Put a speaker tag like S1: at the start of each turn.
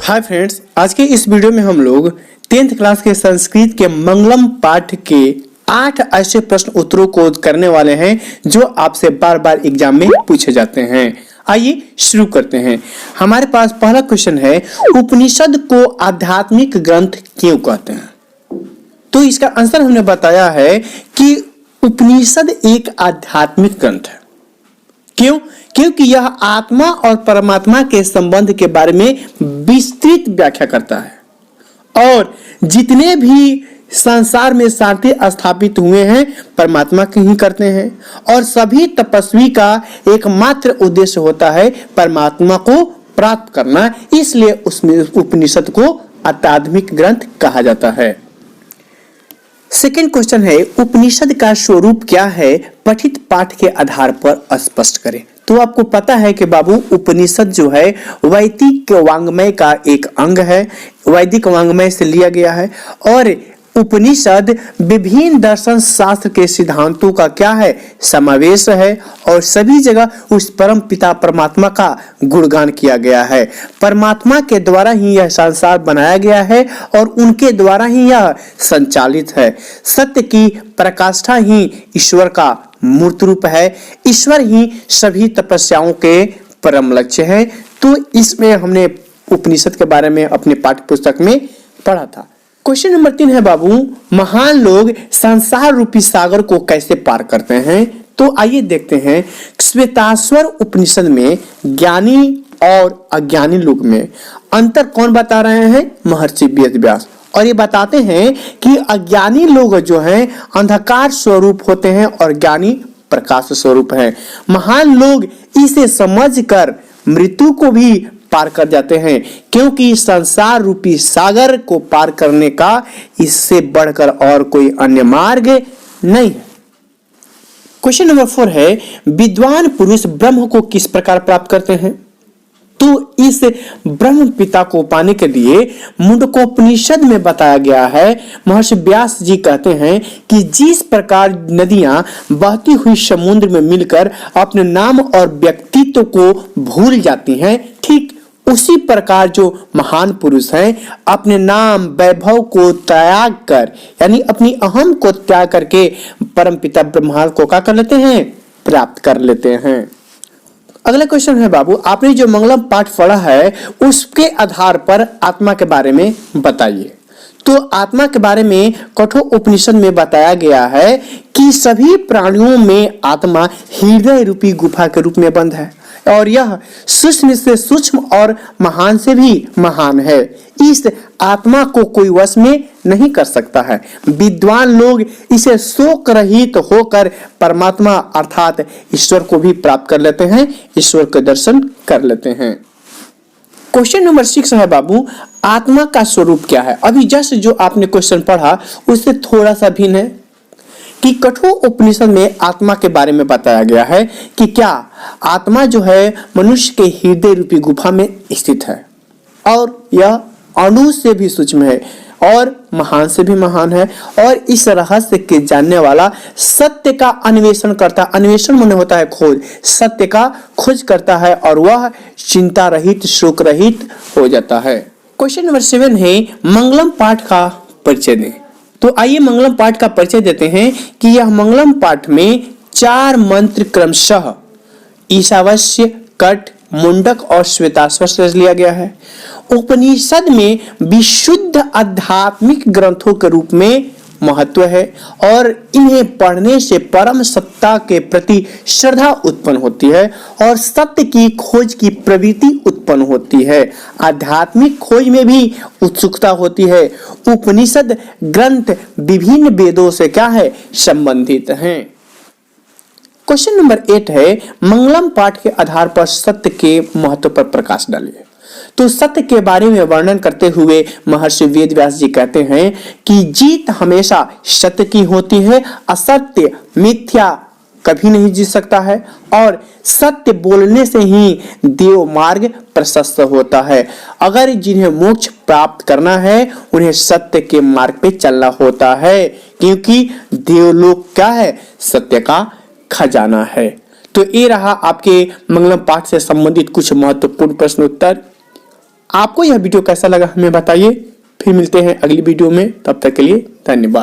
S1: Hi friends, आज के इस वीडियो में हम लोग 10th क्लास के संस्कृत के मंगलम पाठ के 8 ऐसे प्रश्न उत्तरों को करने वाले हैं जो आपसे बार बार एग्जाम में पूछे जाते हैं। आइए शुरू करते हैं। हमारे पास पहला क्वेश्चन है, उपनिषद को आध्यात्मिक ग्रंथ क्यों कहते हैं? तो इसका आंसर हमने बताया है कि उपनिषद एक आध्यात्मिक ग्रंथ है। क्यों? क्योंकि यह आत्मा और परमात्मा के संबंध के बारे में विस्तृत व्याख्या करता है और जितने भी संसार में शांति स्थापित हुए हैं परमात्मा के ही करते हैं और सभी तपस्वी का एकमात्र उद्देश्य होता है परमात्मा को प्राप्त करना, इसलिए उसमें उपनिषद को आध्यात्मिक ग्रंथ कहा जाता है। सेकंड क्वेश्चन है, उपनिषद का स्वरूप क्या है? पठित पाठ के आधार पर स्पष्ट करें। तो आपको पता है कि बाबू, उपनिषद जो है वैदिक वांग्मय का एक अंग है, वैदिक वांग्मय से लिया गया है और उपनिषद विभिन्न दर्शन शास्त्र के सिद्धांतों का क्या है, समावेश है और सभी जगह उस परम पिता परमात्मा का गुणगान किया गया है। परमात्मा के द्वारा ही यह संसार बनाया गया है और उनके द्वारा ही यह संचालित है। सत्य की प्रकाष्ठा ही ईश्वर का मूर्त रूप है। ईश्वर ही सभी तपस्याओं के परम लक्ष्य है। तो इसमें हमने उपनिषद के बारे में अपने पाठ्य पुस्तक में पढ़ा था। क्वेश्चन नंबर 3 है बाबू, महान लोग संसार रूपी सागर को कैसे पार करते हैं? तो आइए देखते हैं। श्वेताश्वर उपनिषद में ज्ञानी और अज्ञानी लोग में अंतर कौन बता रहे हैं? महर्षि वेद व्यास। और ये बताते हैं कि अज्ञानी लोग जो हैं अंधकार स्वरूप होते हैं और ज्ञानी प्रकाश स्वरूप हैं। महान लोग इसे समझकर मृत्यु को भी पार कर जाते हैं, क्योंकि संसार रूपी सागर को पार करने का इससे बढ़कर और कोई अन्य मार्ग नहीं है। क्वेश्चन नंबर 4 है, विद्वान पुरुष ब्रह्म को किस प्रकार प्राप्त करते हैं? तो इस ब्रह्म पिता को पाने के लिए मुंडकोपनिषद में बताया गया है। महर्षि व्यास जी कहते हैं कि जिस प्रकार नदियां बहती हुई समुद्र में मिलकर अपने नाम और व्यक्तित्व को भूल जाती हैं, ठीक उसी प्रकार जो महान पुरुष हैं अपने नाम वैभव को त्याग कर, यानी अपनी अहम को त्याग करके परमपिता ब्रह्मा को क्या कर लेते हैं? प्राप्त कर लेते हैं। अगला क्वेश्चन है बाबू, आपने जो मंगलम पाठ पढ़ा है उसके आधार पर आत्मा के बारे में बताइए। तो आत्मा के बारे में कठोर उपनिषद में बताया गया है कि सभी प्राणियों में आत्मा हृदय रूपी गुफा के रूप में बंद है और यह सूक्ष्म से सूक्ष्म और महान से भी महान है। इस आत्मा को कोई वश में नहीं कर सकता है। विद्वान लोग इसे शोक रहित होकर परमात्मा अर्थात ईश्वर को भी प्राप्त कर लेते हैं, ईश्वर के दर्शन कर लेते हैं। क्वेश्चन नंबर 6 है बाबू, आत्मा का स्वरूप क्या है? अभी जस्ट जो आपने क्वेश्चन पढ़ा उससे थोड़ा सा भिन्न है कि कठोर उपनिषद में आत्मा के बारे में बताया गया है कि क्या आत्मा जो है मनुष्य के हृदय रूपी गुफा में स्थित है और यह अणु से भी सूक्ष्म है और महान से भी महान है और इस रहस्य के जानने वाला सत्य का अन्वेषण करता है। अन्वेषण माने होता है खोज, सत्य का खोज करता है और वह चिंता रहित शोक रहित हो जाता है। क्वेश्चन नंबर 7 है, मंगलम पाठ का परिचय दें। तो आइए मंगलम पाठ का परिचय देते हैं कि यह मंगलम पाठ में 4 मंत्र क्रमशः ईशावास्य, कट, मुंडक और श्वेताश्वर से लिया गया है। उपनिषद में विशुद्ध आध्यात्मिक ग्रंथों के रूप में महत्व है और इन्हें पढ़ने से परम सत्ता के प्रति श्रद्धा उत्पन्न होती है और सत्य की खोज की प्रवृत्ति उत्पन्न होती है। आध्यात्मिक खोज में भी उत्सुकता होती है। उपनिषद ग्रंथ विभिन्न वेदों से क्या है? संबंधित हैं। क्वेश्चन नंबर 8 है, मंगलम पाठ के आधार पर सत्य के महत्व पर प्रकाश डालिए। तो सत्य के बारे में वर्णन करते हुए महर्षि वेद व्यास जी कहते हैं कि जीत हमेशा सत्य की होती है, असत्य मिथ्या कभी नहीं जीत सकता है और सत्य बोलने से ही देव मार्ग प्रशस्त होता है। अगर जिन्हें मोक्ष प्राप्त करना है उन्हें सत्य के मार्ग पे चलना होता है, क्योंकि देवलोक क्या है? सत्य का खजाना है। तो ये रहा आपके मंगलम पाठ से संबंधित कुछ महत्वपूर्ण प्रश्न उत्तर। आपको यह वीडियो कैसा लगा हमें बताइए। फिर मिलते हैं अगली वीडियो में, तब तक के लिए धन्यवाद।